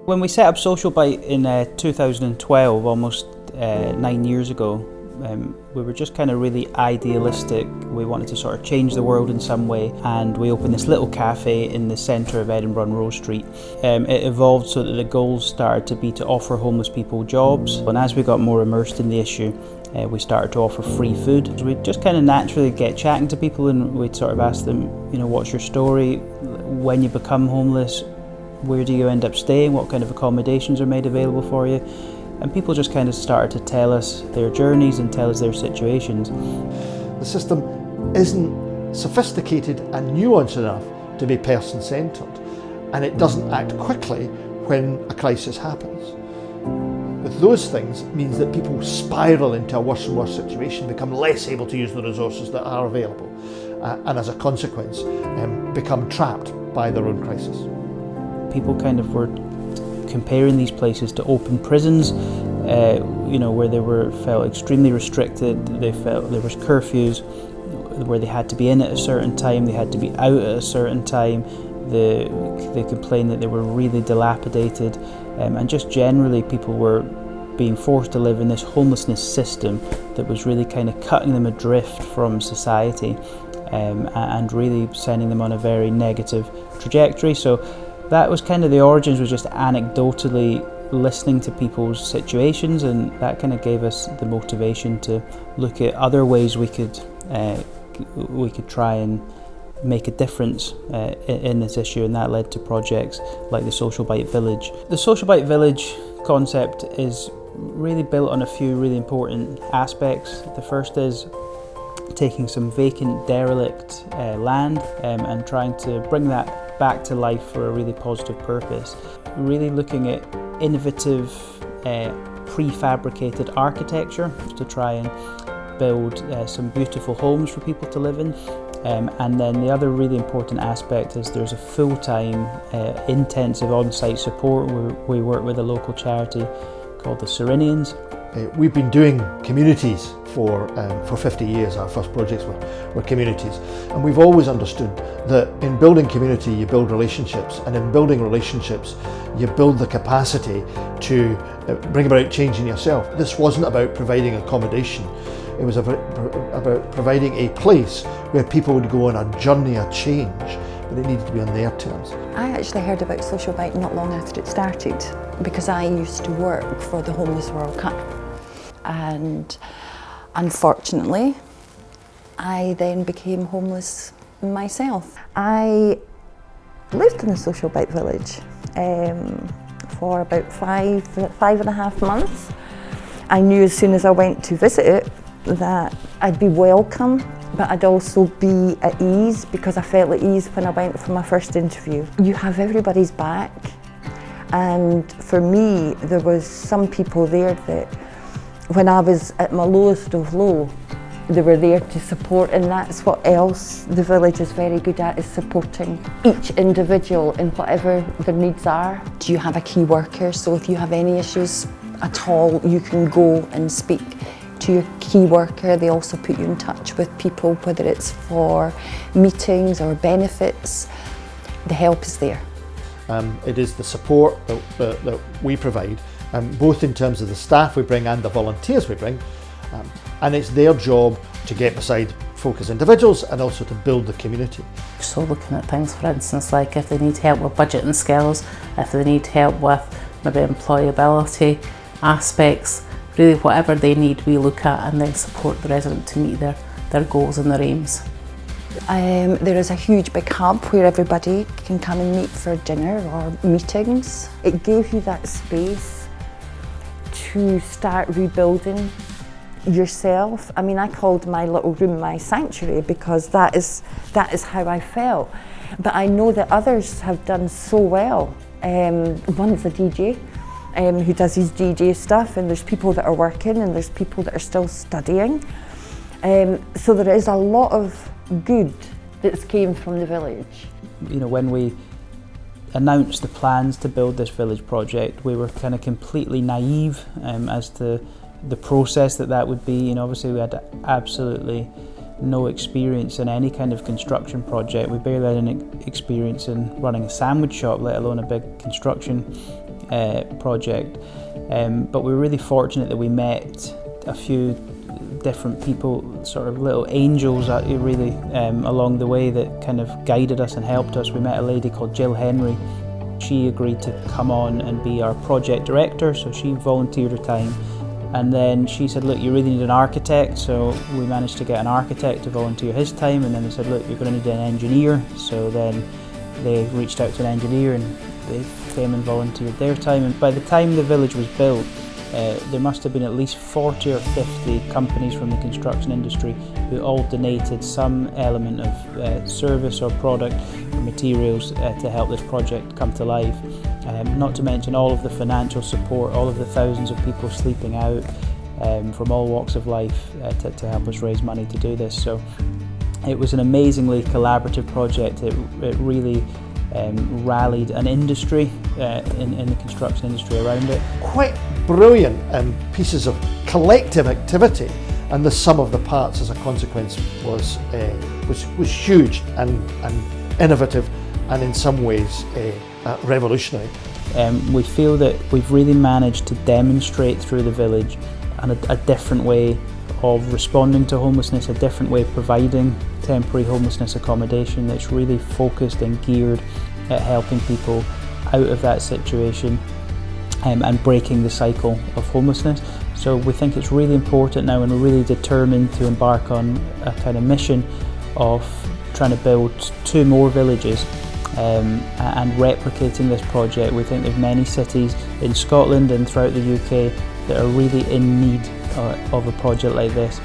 When we set up Social Bite in 2012, almost 9 years ago, we were just kind of really idealistic. We wanted to sort of change the world in some way, and we opened this little cafe in the centre of Edinburgh on Rose Street. It evolved so that the goals started to be to offer homeless people jobs, and as we got more immersed in the issue, we started to offer free food. So we'd just kind of naturally get chatting to people, and we'd sort of ask them, you know, what's your story? When you become homeless, where do you end up staying? What kind of accommodations are made available for you? And people just kind of started to tell us their journeys and tell us their situations. The system isn't sophisticated and nuanced enough to be person-centred, and it doesn't act quickly when a crisis happens. With those things, it means that people spiral into a worse and worse situation, become less able to use the resources that are available, and as a consequence, become trapped by their own crisis. People kind of were comparing these places to open prisons, you know, where they felt extremely restricted. They felt there was curfews where they had to be in at a certain time, they had to be out at a certain time. They complained that they were really dilapidated, and just generally people were being forced to live in this homelessness system that was really kind of cutting them adrift from society, and really sending them on a very negative trajectory. So that was kind of the origins, was just anecdotally listening to people's situations, and that kind of gave us the motivation to look at other ways we could try and make a difference in this issue, and that led to projects like the Social Bite Village. The Social Bite Village concept is really built on a few really important aspects. The first is taking some vacant, derelict land and trying to bring that back to life for a really positive purpose. Really looking at innovative prefabricated architecture to try and build some beautiful homes for people to live in. And then the other really important aspect is there's a full-time intensive on-site support where we work with a local charity called the Serenians. We've been doing communities for 50 years. Our first projects were communities, and we've always understood that in building community you build relationships, and in building relationships you build the capacity to bring about change in yourself. This wasn't about providing accommodation, it was about providing a place where people would go on a journey of change, but it needed to be on their terms. I actually heard about Social Bite not long after it started, because I used to work for the Homeless World Cup. And unfortunately, I then became homeless myself. I lived in the Social Bite Village for about five and a half months. I knew as soon as I went to visit it that I'd be welcome, but I'd also be at ease, because I felt at ease when I went for my first interview. You have everybody's back, and for me there was some people there that when I was at my lowest of low, they were there to support, and that's what else the village is very good at, is supporting each individual in whatever their needs are. Do you have a key worker? So if you have any issues at all, you can go and speak to your key worker. They also put you in touch with people, whether it's for meetings or benefits. The help is there. It is the support that we provide, both in terms of the staff we bring and the volunteers we bring, and it's their job to get beside folk as individuals and also to build the community. So looking at things, for instance, like if they need help with budgeting skills, if they need help with maybe employability aspects, really whatever they need we look at and then support the resident to meet their goals and their aims. There is a huge big hub where everybody can come and meet for dinner or meetings. It gave you that space to start rebuilding yourself. I mean, I called my little room my sanctuary because that is how I felt. But I know that others have done so well. One's a DJ who does his DJ stuff, and there's people that are working, and there's people that are still studying. So there is a lot of good that's came from the village. You know, when we announced the plans to build this village project, we were kind of completely naive as to the process that would be. You know, obviously we had absolutely no experience in any kind of construction project. We barely had any experience in running a sandwich shop, let alone a big construction project, but we were really fortunate that we met a few different people, sort of little angels really along the way that kind of guided us and helped us. We met a lady called Jill Henry. She agreed to come on and be our project director, so she volunteered her time. And then she said, look, you really need an architect, so we managed to get an architect to volunteer his time, and then they said, look, you're going to need an engineer, so then they reached out to an engineer and they came and volunteered their time. And by the time the village was built, there must have been at least 40 or 50 companies from the construction industry who all donated some element of service or product or materials to help this project come to life. Not to mention all of the financial support, all of the thousands of people sleeping out from all walks of life to help us raise money to do this. So it was an amazingly collaborative project. It really rallied an industry in the construction industry around it. Quite brilliant pieces of collective activity, and the sum of the parts as a consequence was huge and innovative, and in some ways revolutionary. We feel that we've really managed to demonstrate through the village a different way of responding to homelessness, a different way of providing temporary homelessness accommodation that's really focused and geared at helping people out of that situation and breaking the cycle of homelessness. So we think it's really important now, and we're really determined to embark on a kind of mission of trying to build 2 more villages and replicating this project. We think there's many cities in Scotland and throughout the UK that are really in need of a project like this.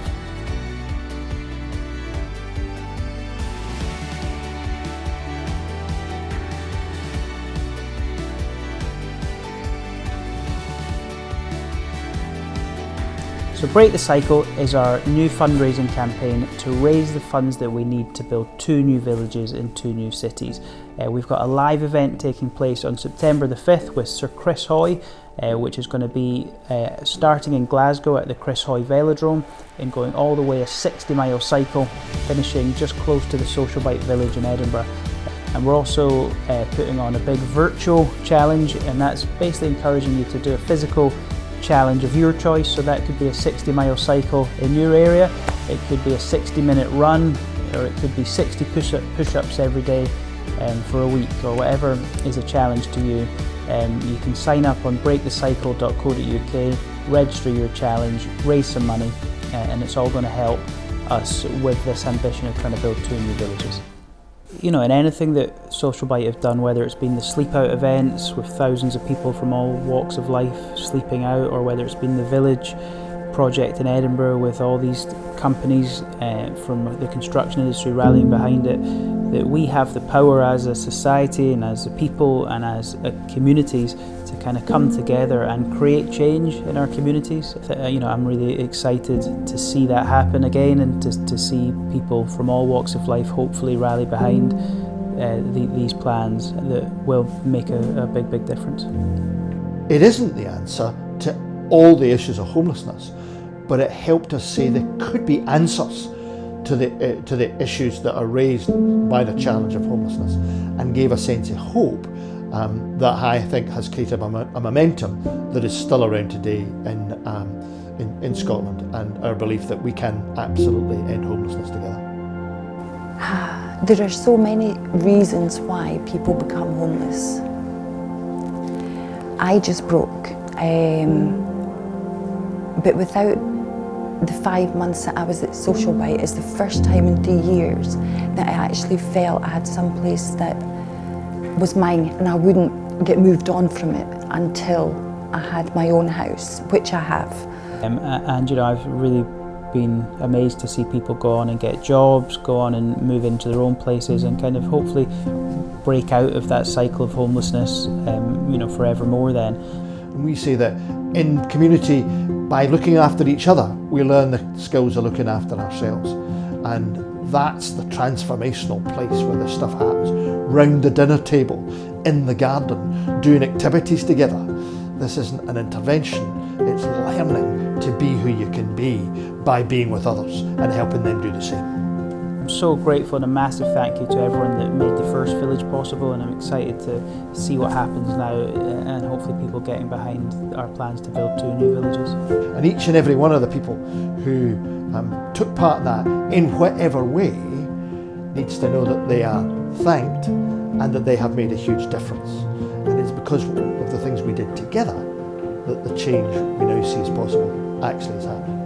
So Break the Cycle is our new fundraising campaign to raise the funds that we need to build 2 new villages in 2 new cities. We've got a live event taking place on September the 5th with Sir Chris Hoy, which is going to be starting in Glasgow at the Chris Hoy Velodrome and going all the way a 60-mile cycle, finishing just close to the Social Bite village in Edinburgh. And we're also putting on a big virtual challenge, and that's basically encouraging you to do a physical challenge of your choice. So that could be a 60-mile cycle in your area, it could be a 60-minute run, or it could be 60 push-ups every day for a week, or whatever is a challenge to you. You can sign up on breakthecycle.co.uk, register your challenge, raise some money, and it's all going to help us with this ambition of trying to build 2 new villages. You know, and anything that Social Bite have done, whether it's been the sleep out events with thousands of people from all walks of life sleeping out, or whether it's been the village project in Edinburgh with all these companies from the construction industry rallying behind it, that we have the power as a society and as a people and as communities to kind of come together and create change in our communities. You know, I'm really excited to see that happen again, and to see people from all walks of life hopefully rally behind these plans that will make a big difference. It isn't the answer to all the issues of homelessness, but it helped us say there could be answers to the issues that are raised by the challenge of homelessness, and gave a sense of hope that I think has created a momentum that is still around today in Scotland, and our belief that we can absolutely end homelessness together. There are so many reasons why people become homeless. I just broke, but without the 5 months that I was at Social Bite, it's the first time in 3 years that I actually felt I had some place that was mine, and I wouldn't get moved on from it until I had my own house, which I have. And you know, I've really been amazed to see people go on and get jobs, go on and move into their own places, and kind of hopefully break out of that cycle of homelessness, you know, forevermore then. And we say that in community, by looking after each other, we learn the skills of looking after ourselves. And that's the transformational place where this stuff happens. Round the dinner table, in the garden, doing activities together. This isn't an intervention, it's learning to be who you can be by being with others and helping them do the same. I'm so grateful, and a massive thank you to everyone that made the first village possible, and I'm excited to see what happens now, and hopefully people getting behind our plans to build 2 new villages. And each and every one of the people who took part in that, in whatever way, needs to know that they are thanked and that they have made a huge difference. And it's because of the things we did together that the change we now see as possible actually is happening.